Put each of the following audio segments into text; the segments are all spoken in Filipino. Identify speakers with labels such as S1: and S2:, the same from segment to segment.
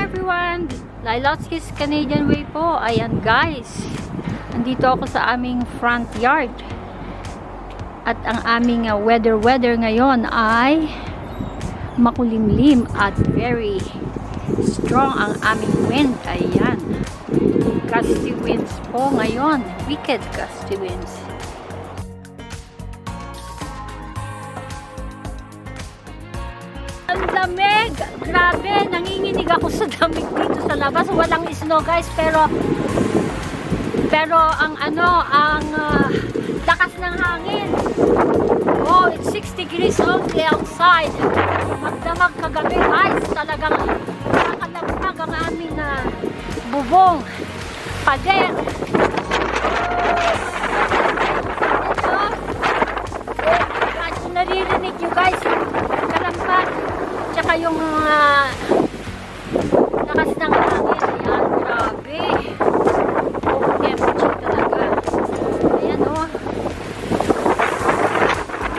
S1: everyone! LAILOTZKEE'S Canadian Way po. Ayan guys. Nandito ako sa aming front yard. At ang aming weather ngayon ay makulimlim at very strong ang aming wind. Ayan. Gusty winds po ngayon. Wicked gusty winds. Ang lamig! Grabe! Nanginginig ako sa lamig dito sa labas. Walang snow guys, pero ang lakas ng hangin. Oh, it's 6 degrees only outside. Magdamag kagabi guys. Talagang nakalamag ang aming bubong. Pader. Kung naririnig nyo guys, kalambat. Tsaka yung lakas ng hangin. Ayan, grabe. Temperature talaga. Ayan o.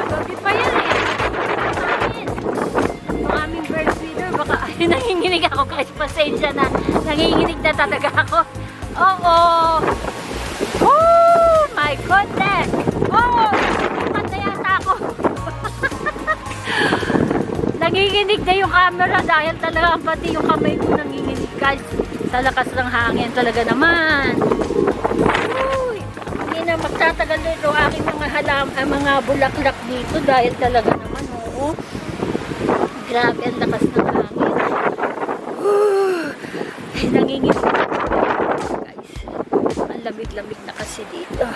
S1: Gabi pa yan eh. Hangin. Yung aming bird feeder, baka nanginginig ako guys. Pasensya na. Nanginginig na talaga ako. Oo. Oh my goodness. Oh, kanta yata ako. Nanginginig na yung camera dahil talaga pati yung kamay ko nanginginig guys. Sa lakas ng hangin talaga naman. Uy, hindi na magtatagal dito aking mga bulaklak dito dahil talaga naman oo. Grabe ang lakas ng hangin. Ay, nanginginig guys. Ang lamig-lamig na kasi dito.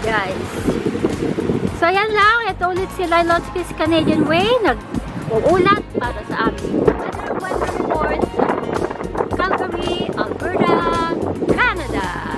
S1: Guys. So ayan lang, ito ulit si LAILOTZKEE'S Canadian Way nag-uulat para sa aming weather report Calgary, Alberta, Canada.